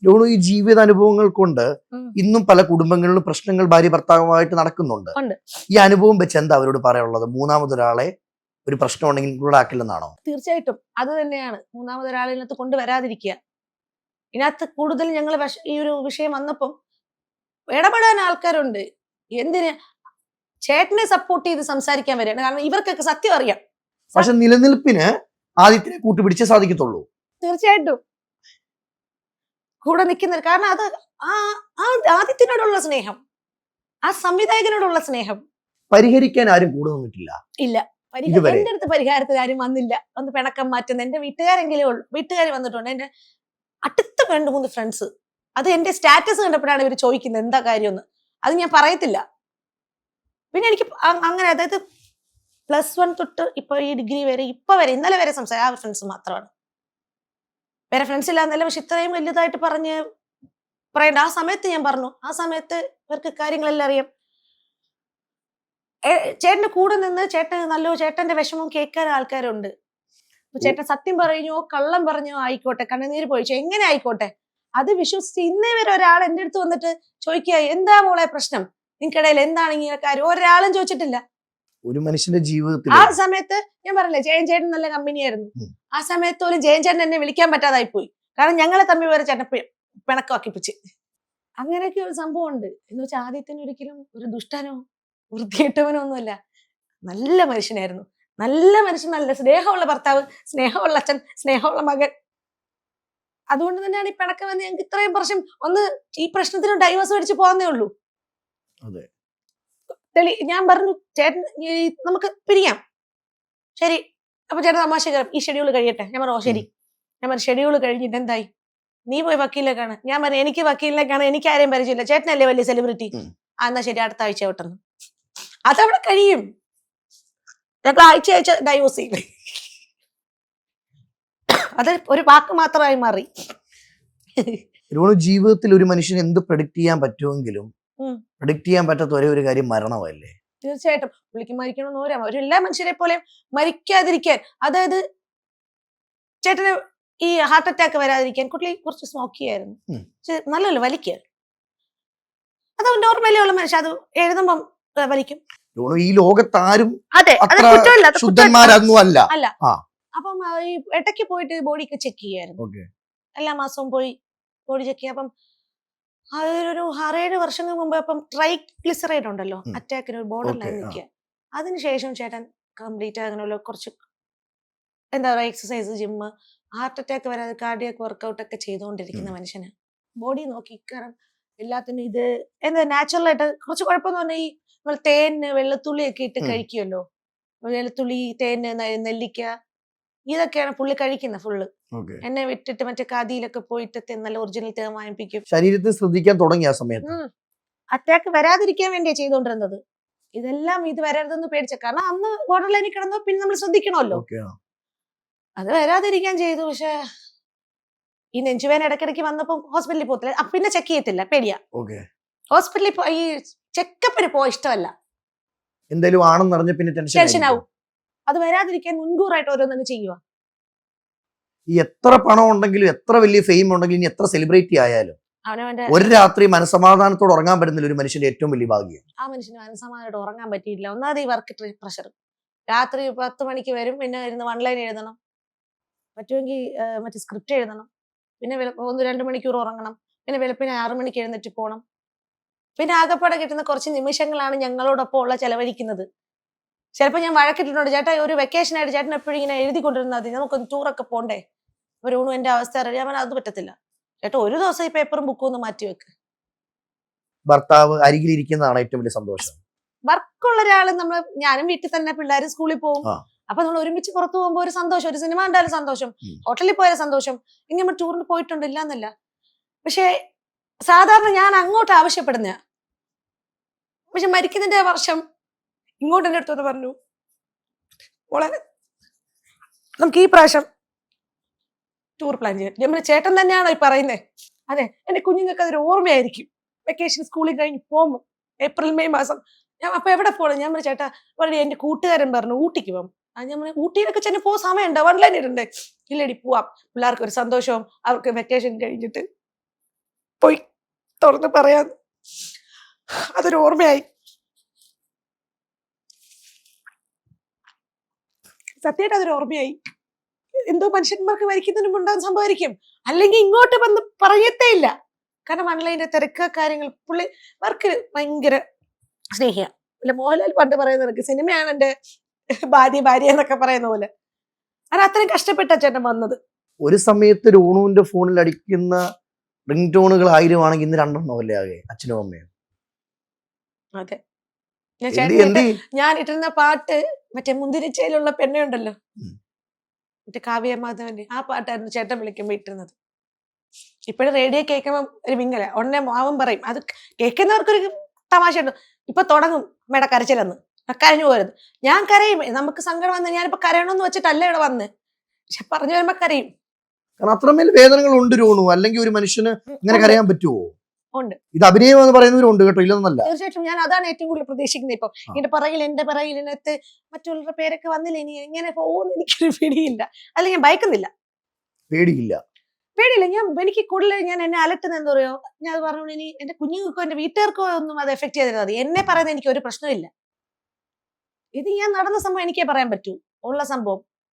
Loan ഈ ജീവിത അനുഭവങ്ങൾ കൊണ്ട് ഇന്നും പല കുടുംബങ്ങളിലും പ്രശ്നങ്ങൾ ഭാര്യ ഭർത്താവുമായിട്ട് നടക്കുന്നുണ്ട്. ഈ അനുഭവം വെച്ച് എന്താ അവരോട് പറയാനുള്ളത്? മൂന്നാമതൊരാളെ ഒരു പ്രശ്നം ഉണ്ടെങ്കിൽ ഇൻക്ലൂഡ് ആക്കില്ലെന്നാണോ? തീർച്ചയായിട്ടും അത് തന്നെയാണ്. മൂന്നാമതൊരാളിനകത്ത് കൊണ്ടുവരാതിരിക്കുക. ഇതിനകത്ത് കൂടുതൽ ഞങ്ങൾ ഈ ഒരു വിഷയം വന്നപ്പം ഇടപെടാൻ ആൾക്കാരുണ്ട്. എന്തിന് ചേട്ടനെ സപ്പോർട്ട് ചെയ്ത് സംസാരിക്കാൻ വരികയാണ്. കാരണം ഇവർക്കൊക്കെ സത്യം അറിയാം. പക്ഷെ നിലനിൽപ്പിന് ആദിത്യനെ കൂട്ടുപിടിച്ചേ സാധിക്കത്തുള്ളൂ. തീർച്ചയായിട്ടും കൂടെ നിൽക്കുന്നത്. കാരണം അത് ആ ആദിത്യനോടുള്ള സ്നേഹം, ആ സംവിധായകനോടുള്ള സ്നേഹം. പരിഹരിക്കാൻ ആരും കൂടെ നിന്നിട്ടില്ല. ഇല്ല, എന്റെ അടുത്ത് പരിഹാരത്തിന് ആരും വന്നില്ല. ഒന്ന് പിണക്കം മാറ്റുന്ന എന്റെ വീട്ടുകാരെങ്കിലും ഉള്ളു. വീട്ടുകാർ വന്നിട്ടുണ്ട്. എന്റെ അടുത്ത 2-3 ഫ്രണ്ട്സ്. അത് എന്റെ സ്റ്റാറ്റസ് കണ്ടപ്പോഴാണ് ഇവർ ചോദിക്കുന്നത് എന്താ കാര്യമെന്ന്. അത് ഞാൻ പറയത്തില്ല. പിന്നെ എനിക്ക് അങ്ങനെ, അതായത് +1 തൊട്ട് ഇപ്പൊ ഈ ഡിഗ്രി വരെ, ഇന്നലെ വരെ ആ ഫ്രണ്ട്സ് മാത്രമാണ്. വേറെ ഫ്രണ്ട്സ് ഇല്ലാന്നല്ല. പക്ഷെ ഇത്രയും വലുതായിട്ട് പറയണ്ട. ആ സമയത്ത് ഞാൻ പറഞ്ഞു. ആ സമയത്ത് ഇവർക്ക് കാര്യങ്ങളെല്ലാം അറിയാം. ചേട്ടന്റെ കൂടെ നിന്ന് ചേട്ടന്റെ വിഷമം കേൾക്കാൻ ആൾക്കാരുണ്ട്. ചേട്ടൻ സത്യം പറഞ്ഞോ കള്ളം പറഞ്ഞോ ആയിക്കോട്ടെ, കണ്ണുനീര് പൊഴിച്ചോ, എങ്ങനെ ആയിക്കോട്ടെ, അത് വിശ്വസിച്ച് ഇന്നേ വരെ ഒരാൾ എന്റെ അടുത്ത് വന്നിട്ട് ചോദിക്കുക എന്താ മോളെ പ്രശ്നം, നിങ്ങൾക്കിടയിൽ എന്താണ് ഇങ്ങനെ കാര്യം, ഒരാളും ചോദിച്ചിട്ടില്ല. ഒരു മനുഷ്യന്റെ ജീവിതത്തിൽ ആ സമയത്ത് ഞാൻ പറഞ്ഞില്ലേ, ജയൻ ചേട്ടൻ നല്ല കമ്പനിയായിരുന്നു. ആ സമയത്ത് പോലും ജയൻ ചേട്ടൻ എന്നെ വിളിക്കാൻ പറ്റാതായി പോയി. കാരണം ഞങ്ങളെ തമ്മിൽ വരെ ചേട്ടൻ പിണക്കാക്കിപ്പിച്ച്. അങ്ങനെയൊക്കെ ഒരു സംഭവം ഉണ്ട്. എന്ന് വെച്ചാൽ ആദ്യത്തിന് ഒരിക്കലും ഒരു ദുഷ്ടനോ വൃത്തികെട്ടവനോ ഒന്നുമല്ല. നല്ല മനുഷ്യനായിരുന്നു. നല്ല മനുഷ്യൻ, നല്ല സ്നേഹമുള്ള ഭർത്താവ്, സ്നേഹമുള്ള അച്ഛൻ, സ്നേഹമുള്ള മകൻ. അതുകൊണ്ട് തന്നെയാണ് ഈ പിണക്കം വന്ന് ഞങ്ങൾക്ക് ഇത്രയും വർഷം ഈ പ്രശ്നത്തിന് ഡൈവേഴ്സ് മേടിച്ച് പോകുന്നേ ഉള്ളൂ. ഞാൻ പറഞ്ഞു ചേട്ടൻ നമുക്ക് പിരിയാം, ശരി. അപ്പൊ ചേട്ടൻ തമാശ ഈ ഷെഡ്യൂൾ കഴിയട്ടെ. ഞാൻ പറഞ്ഞു ശരി. ഞാൻ പറഞ്ഞു ഷെഡ്യൂൾ കഴിഞ്ഞിട്ട് എന്തായി, നീ പോയി വക്കീലിലേക്കാണ്. ഞാൻ പറഞ്ഞു എനിക്ക് വക്കീലിലേക്കാണ്, എനിക്ക് ആരെയും പരിചയമില്ല, ചേട്ടനല്ലേ വലിയ സെലിബ്രിറ്റി. എന്നാ ശരി, അടുത്ത ആഴ്ച വിട്ടെന്ന്. അതവിടെ കഴിയും. ഞങ്ങൾ ആഴ്ച ഡൈവോഴ്സ് ചെയ്യും. അത് ഒരു വാക്ക് മാത്രമായി മാറി. ജീവിതത്തിൽ ഒരു മനുഷ്യന് എന്ത് പ്രഡിക്ട് ചെയ്യാൻ പറ്റുമെങ്കിലും പ്രഡിക്ട് ചെയ്യാൻ പറ്റാത്ത ഒരേ ഒരു കാര്യം മരണമല്ലേ? തീർച്ചയായിട്ടും പുള്ളിക്ക് മരിക്കണമെന്ന് ഒരു എല്ലാ മനുഷ്യരെ പോലെ മരിക്കാതിരിക്കാൻ, അതായത് ചേട്ടന് ഈ ഹാർട്ട് അറ്റാക്ക് വരാതിരിക്കാൻ കുട്ടി കുറച്ച് സ്മോക്ക് ചെയ്യായിരുന്നു. നല്ലല്ലോ വലിക്കായിരുന്നു. അത് നോർമലി ഉള്ള മനുഷ്യൻ അത് എഴുതുമ്പം വലിക്കും. ഈ ലോകത്താരും അല്ല. അപ്പം ഈ ഇടയ്ക്ക് പോയിട്ട് ബോഡിക്ക് ചെക്ക് ചെയ്യായിരുന്നു. എല്ലാ മാസവും പോയി ബോഡി ചെക്ക് ചെയ്യാം. അപ്പം അതൊരു 6-7 വർഷങ്ങൾക്ക് മുമ്പ് അപ്പം ട്രൈഗ്ലിസറൈഡ് ഉണ്ടല്ലോ, അറ്റാക്കിന് ഒരു ബോർഡറിലായി നിൽക്കുക. അതിനുശേഷം ചേട്ടൻ കംപ്ലീറ്റ് അങ്ങനെയുള്ള കുറച്ച് എന്താ പറയുക എക്സസൈസ്, ജിമ്മ്, ഹാർട്ട് അറ്റാക്ക് വരാതെ കാർഡിയാക് വർക്കൗട്ട് ഒക്കെ ചെയ്തുകൊണ്ടിരിക്കുന്ന മനുഷ്യന് ബോഡി നോക്കി. കാരണം എല്ലാത്തിനും ഇത് എന്താ നാച്ചുറൽ ആയിട്ട് കുറച്ച് കുഴപ്പമെന്ന് പറഞ്ഞാൽ ഈ നമ്മൾ തേന് വെള്ളത്തുള്ളി ഒക്കെ ഇട്ട് കഴിക്കുമല്ലോ, വെളുത്തുള്ളി, തേന്, നെല്ലിക്ക, ഇതൊക്കെയാണ് പുള്ളി കഴിക്കുന്നത് ഫുള്ള്. എന്നെ വിട്ടിട്ട് മറ്റേ കാതിയിലൊക്കെ പോയിട്ട് നല്ല ഒറിജിനൽ തേൻ വാങ്ങിപ്പിക്കും. ശരീരത്തെ ശ്രദ്ധിക്കാൻ തുടങ്ങിയ സമയത്ത് അറ്റാക്ക് വരാതിരിക്കാൻ വേണ്ടിയാ ചെയ്തോണ്ടിരുന്നത്. ഇതെല്ലാം ഇത് വരരുതെന്ന് പേടിച്ച, കാരണം അന്ന് ബോർഡർ ലൈനിൽ കിടന്നോ പിന്നെ നമ്മൾ ശ്രദ്ധിക്കണമല്ലോ. അത് വരാതിരിക്കാൻ ചെയ്തു. പക്ഷെ ഈ നെഞ്ചുവേന ഇടയ്ക്കിടയ്ക്ക് വന്നപ്പോ ഹോസ്പിറ്റലിൽ പോകത്തില്ല, പിന്നെ ചെക്ക് ചെയ്യത്തില്ല, പേടിയാ. ഹോസ്പിറ്റലിൽ ഈ ചെക്കപ്പിന് പോവാൻ ഇഷ്ടമല്ല. എന്തായാലും ആണെന്ന് അറിഞ്ഞ പിന്നെ ടെൻഷൻ ആവും. അത് വരാതിരിക്കാൻ മുൻകൂറായിട്ട് ഓരോന്നും ചെയ്യുക. എത്ര പണം ഉണ്ടെങ്കിലും എത്ര വലിയ ഫെയിം ഉണ്ടെങ്കിലും ഇനി എത്ര സെലിബ്രിറ്റി ആയാലും ഒരു രാത്രി മനസമാധാനത്തോടെ ഉറങ്ങാൻ പറ്റുന്നില്ല ഒരു മനുഷ്യന്റെ ഏറ്റവും വലിയ ഭാഗ്യം. ആ മനുഷ്യന് മനസമാധാനത്തോടെ ഉറങ്ങാൻ പറ്റിയില്ല. ഒന്നാമത് ഈ വർക്ക് പ്രഷർ. രാത്രി 10 മണിക്ക് വരും, പിന്നെ ഇരുന്ന് 1 ലൈൻ എഴുതണം, പറ്റുമെങ്കിൽ മറ്റേ സ്ക്രിപ്റ്റ് എഴുതണം, പിന്നെ 1-2 മണിക്കൂർ ഉറങ്ങണം, പിന്നെ വെളുപ്പിന് 6 മണിക്ക് എഴുന്നേറ്റ് പോകണം. പിന്നെ ആകപ്പാടെ കിട്ടുന്ന കുറച്ച് നിമിഷങ്ങളാണ് ഞങ്ങളോടൊപ്പം ഉള്ള ചെലവഴിക്കുന്നത്. ചിലപ്പോൾ ഞാൻ വഴക്കിട്ടിട്ടുണ്ട്, ചേട്ടാ ഒരു വെക്കേഷൻ ആയിട്ട് ചേട്ടൻ എപ്പോഴും ഇങ്ങനെ എഴുതിക്കൊണ്ടിരുന്നാൽ മതി, നമുക്കൊന്ന് ടൂറൊക്കെ പോണ്ടേ, ഒരു എന്റെ അവസ്ഥ അറിയാൻ. അത് പറ്റത്തില്ല ചേട്ടാ, ഒരു ദിവസം ഈ പേപ്പറും ബുക്കും ഒന്ന് മാറ്റി വെക്ക്. ഭർത്താവ് അരികിലിരിക്കുന്നതാണ് ഏറ്റവും വലിയ സന്തോഷം. വർക്കുള്ള ഒരാള് ഞാനും വീട്ടിൽ തന്നെ, പിള്ളേരും സ്കൂളിൽ പോകും. അപ്പൊ നമ്മൾ ഒരുമിച്ച് പുറത്തു പോകുമ്പോൾ ഒരു സന്തോഷം, ഒരു സിനിമ കണ്ടാലും സന്തോഷം, ഹോട്ടലിൽ പോയാലും സന്തോഷം. ഇനി നമ്മൾ ടൂറിന് പോയിട്ടുണ്ട് ഇല്ലാന്നല്ല, പക്ഷെ സാധാരണ ഞാൻ അങ്ങോട്ട് ആവശ്യപ്പെടുന്ന. പക്ഷെ മരിക്കുന്നതിന്റെ വർഷം ഇങ്ങോട്ട് എൻ്റെ അടുത്തോട്ട് പറഞ്ഞു, മോളെ നമുക്ക് ഈ പ്രാവശ്യം ടൂർ പ്ലാൻ ചെയ്യാം. ഞാൻ ചേട്ടൻ തന്നെയാണോ ഈ പറയുന്നത്? അതെ, എന്റെ കുഞ്ഞുങ്ങൾക്ക് അതൊരു ഓർമ്മയായിരിക്കും. വെക്കേഷൻ സ്കൂളിൽ കഴിഞ്ഞ് പോകുമ്പോൾ ഏപ്രിൽ മെയ് മാസം ഞാൻ അപ്പൊ എവിടെ പോകണം? ഞാൻ പറഞ്ഞു ചേട്ടാ പറഞ്ഞു എന്റെ കൂട്ടുകാരൻ പറഞ്ഞു ഊട്ടിക്ക് പോകും. ഞാൻ പറഞ്ഞു ഊട്ടിയിലൊക്കെ ചെന്ന് പോകാൻ സമയമുണ്ടോ? 1 ലൈൻ ഇടണ്ടേ? ഇല്ലടി പോവാം, പിള്ളേർക്ക് ഒരു സന്തോഷവും അവർക്ക് വെക്കേഷൻ കഴിഞ്ഞിട്ട്. പോയി തുറന്ന് പറയാൻ അതൊരു ഓർമ്മയായി. സത്യമായിട്ട് അതൊരു ഓർമ്മയായി. എന്തോ മനുഷ്യന്മാർക്ക് മരിക്കുന്നതിന് മുണ്ടാകുന്ന സംഭവമായിരിക്കും, അല്ലെങ്കിൽ ഇങ്ങോട്ട് വന്ന് പറയത്തേ ഇല്ല. കാരണം മൺലൈൻ്റെ തിരക്ക് കാര്യങ്ങൾ, പുള്ളി വർക്ക് ഭയങ്കര സ്നേഹിയ. അല്ല മോഹൻലാൽ പണ്ട് പറയുന്ന എനിക്ക് സിനിമയാണ് എൻ്റെ ഭാര്യ എന്നൊക്കെ പറയുന്ന പോലെ. അത് അത്രയും കഷ്ടപ്പെട്ട ചേട്ടൻ വന്നത്. ഒരു സമയത്ത് രോണുവിന്റെ ഫോണിൽ അടിക്കുന്ന റിംഗ് ടോണുകൾ 1000 ആണെങ്കിൽ ഇന്ന് 2 അല്ലേ ആകെ അച്ഛനും അമ്മയും. അതെ, ഞാൻ ഇട്ടിരുന്ന പാട്ട് മറ്റേ മുന്തിരിച്ചയിലുള്ള പെണ്ണയുണ്ടല്ലോ, മറ്റേ കാവ്യ മാധവന്റെ ആ പാട്ടായിരുന്നു ചേട്ടൻ വിളിക്കുമ്പോ ഇട്ടിരുന്നത്. ഇപ്പോഴും റേഡിയോ കേൾക്കുമ്പോ ഒരു വിങ്ങല ഉടനെ മാവൻ പറയും, അത് കേൾക്കുന്നവർക്കൊരു തമാശ ഉണ്ട്. ഇപ്പൊ തുടങ്ങും മേട കരച്ചിലെന്ന്, കരഞ്ഞു പോരുത്. ഞാൻ കരയും, നമുക്ക് സങ്കടം വന്ന് ഞാനിപ്പോ കരയണമെന്ന് വെച്ചിട്ടല്ല ഇവിടെ വന്ന്, പക്ഷെ പറഞ്ഞു വരുമ്പോ കരയും. കാരണം അത്രമേൽ വേദനകൾ ഉണ്ട് രോണു. അല്ലെങ്കിൽ ഒരു മനുഷ്യന് ഇങ്ങനെ കരയാൻ പറ്റുമോ? ഉണ്ട്. ഇത് അഭിനയം എന്ന് പറയുന്നവരുണ്ട് കേട്ടോ, ഇല്ലെന്നല്ല. തീർച്ചയായിട്ടും ഞാൻ അതാണ് ഏറ്റവും കൂടുതൽ പ്രതീക്ഷിക്കുന്നത്. ഇപ്പൊ എന്റെ പറയിലിനകത്ത് മറ്റുള്ളവരുടെ പേരൊക്കെ വന്നില്ല, ഇനി എങ്ങനെ പോകുന്ന എനിക്കൊരു പേടിയില്ല. അല്ലെങ്കിൽ ഞാൻ ഭയക്കുന്നില്ല, പേടിയില്ല. എനിക്ക് കൂടുതൽ ഞാൻ എന്നെ അലട്ടുന്ന എന്താ പറയുക, ഞാൻ അത് പറഞ്ഞു, ഇനി എന്റെ കുഞ്ഞുങ്ങൾക്കോ എന്റെ വീട്ടുകാർക്കോ ഒന്നും അത് എഫക്ട് ചെയ്തിരുന്നത് മതി. എന്നെ പറയുന്നത് എനിക്ക് ഒരു പ്രശ്നമില്ല. ഇത് ഞാൻ നടന്ന സംഭവം എനിക്കേ പറയാൻ പറ്റൂ, ഉള്ള സംഭവം.